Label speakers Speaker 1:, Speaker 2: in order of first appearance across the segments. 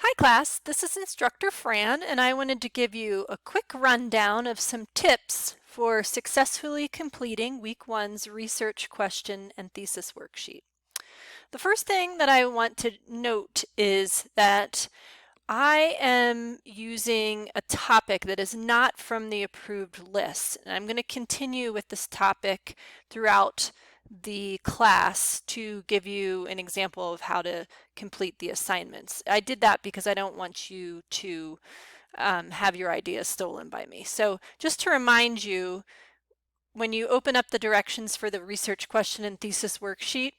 Speaker 1: Hi class, this is Instructor Fran and I wanted to give you a quick rundown of some tips for successfully completing Week 1's research question and thesis worksheet. The first thing that I want to note is that I am using a topic that is not from the approved list, and I'm going to continue with this topic throughout the class to give you an example of how to complete the assignments. I did that because I don't want you to have your ideas stolen by me. So just to remind you, when you open up the directions for the research question and thesis worksheet,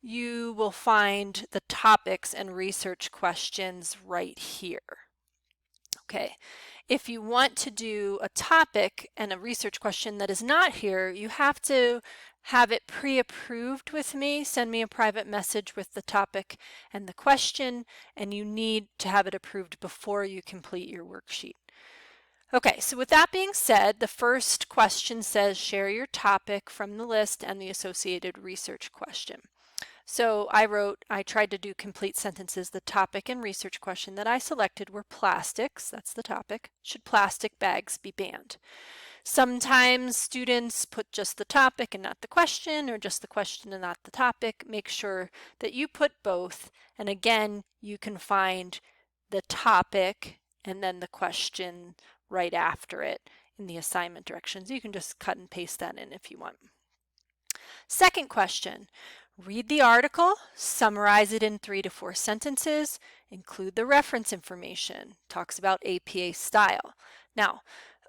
Speaker 1: you will find the topics and research questions right here. Okay, if you want to do a topic and a research question that is not here, you have to have it pre-approved with me. Send me a private message with the topic and the question, and you need to have it approved before you complete your worksheet. Okay, so with that being said, the first question says share your topic from the list and the associated research question. So I tried to do complete sentences. The topic and research question that I selected were plastics. That's the topic. Should plastic bags be banned? Sometimes students put just the topic and not the question, or just the question and not the topic. Make sure that you put both. And again, you can find the topic and then the question right after it in the assignment directions. You can just cut and paste that in if you want. Second question. Read the article, summarize it in 3 to 4 sentences, include the reference information, talks about APA style. Now,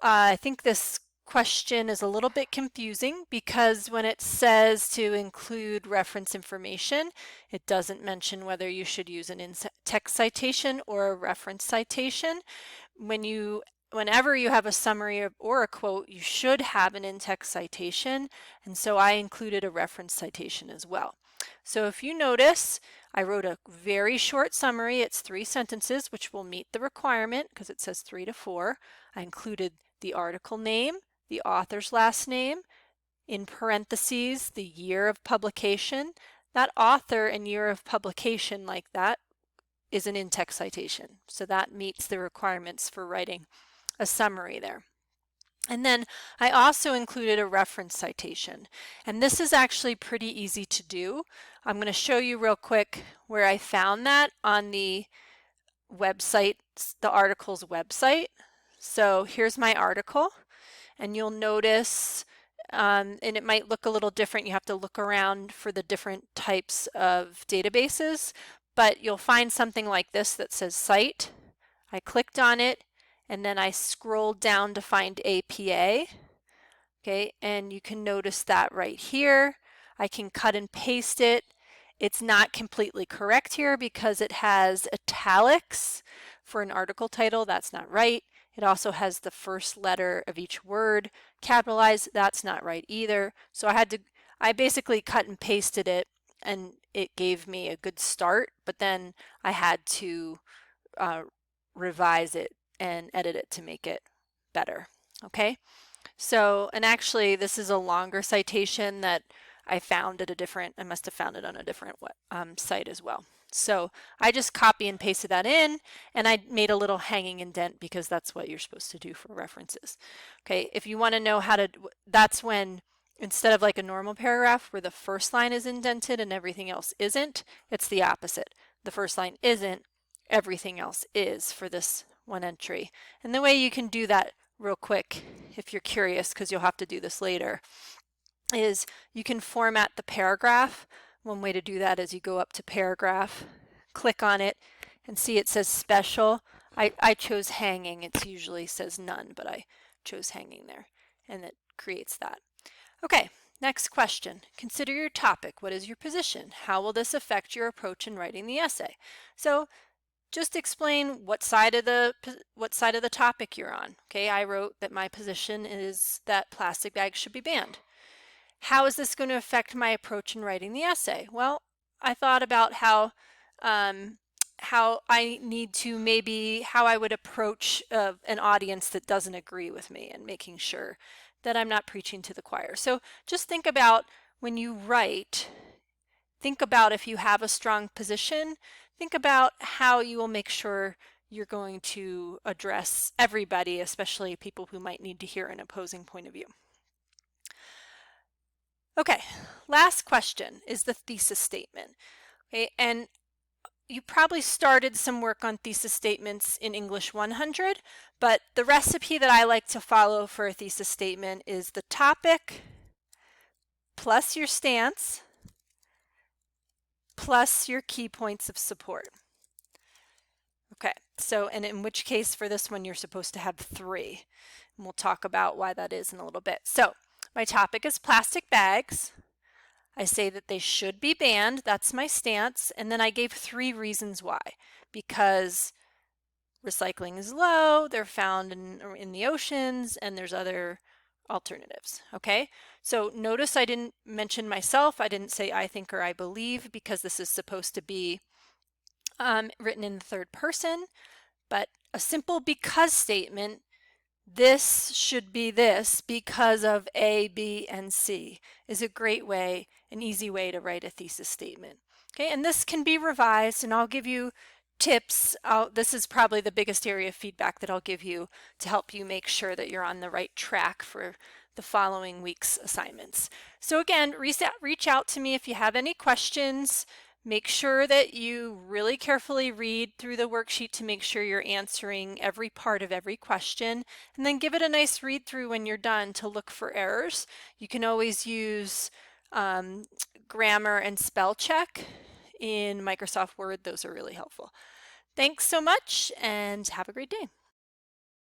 Speaker 1: I think this question is a little bit confusing because when it says to include reference information, it doesn't mention whether you should use an in-text citation or a reference citation. Whenever you have a summary or a quote, you should have an in-text citation, and so I included a reference citation as well. So if you notice, I wrote a very short summary. It's 3 sentences, which will meet the requirement because it says 3 to 4. I included the article name, the author's last name, in parentheses, the year of publication. That author and year of publication like that is an in-text citation. So that meets the requirements for writing a summary there. And then I also included a reference citation. And this is actually pretty easy to do. I'm going to show you real quick where I found that on the website, the article's website. So here's my article, and you'll notice, and it might look a little different. You have to look around for the different types of databases, but you'll find something like this that says cite. I clicked on it, and then I scrolled down to find APA. Okay, and you can notice that right here. I can cut and paste it. It's not completely correct here because it has italics for an article title. That's not right. It also has the first letter of each word capitalized. That's not right either. So I basically cut and pasted it, and it gave me a good start, but then I had to revise it and edit it to make it better. Okay, so, and actually this is a longer citation that I found at I must have found it on a different site as well. So I just copy and pasted that in, and I made a little hanging indent because that's what you're supposed to do for references. Okay, if you want to know how to, that's when instead of like a normal paragraph where the first line is indented and everything else isn't, it's the opposite. The first line isn't, everything else is for this one entry. And the way you can do that real quick, if you're curious, because you'll have to do this later, is you can format the paragraph. One way to do that is you go up to paragraph, click on it, and see it says special. I chose hanging. It usually says none, but I chose hanging there, and it creates that. Okay, next question. Consider your topic. What is your position? How will this affect your approach in writing the essay? So just explain what side of the topic you're on. Okay, I wrote that my position is that plastic bags should be banned. How is this going to affect my approach in writing the essay? Well, I thought about how I need to how I would approach an audience that doesn't agree with me, and making sure that I'm not preaching to the choir. So just think about when you write, think about if you have a strong position, think about how you will make sure you're going to address everybody, especially people who might need to hear an opposing point of view. Okay, last question is the thesis statement. Okay, and you probably started some work on thesis statements in English 100, but the recipe that I like to follow for a thesis statement is the topic plus your stance plus your key points of support. Okay, so, and in which case for this one, you're supposed to have 3. And we'll talk about why that is in a little bit. So my topic is plastic bags. I say that they should be banned. That's my stance. And then I gave 3 reasons why. Because recycling is low, they're found in the oceans, and there's other alternatives. Okay, so notice I didn't mention myself. I didn't say I think or I believe, because this is supposed to be written in the third person. But a simple because statement, this should be this because of A, B, and C, is a great way, an easy way to write a thesis statement. Okay, and this can be revised, and I'll give you tips. This is probably the biggest area of feedback that I'll give you to help you make sure that you're on the right track for the following week's assignments. So again, reach out to me if you have any questions. Make sure that you really carefully read through the worksheet to make sure you're answering every part of every question, and then give it a nice read through when you're done to look for errors. You can always use grammar and spell check in Microsoft Word. Those are really helpful. Thanks so much and have a great day.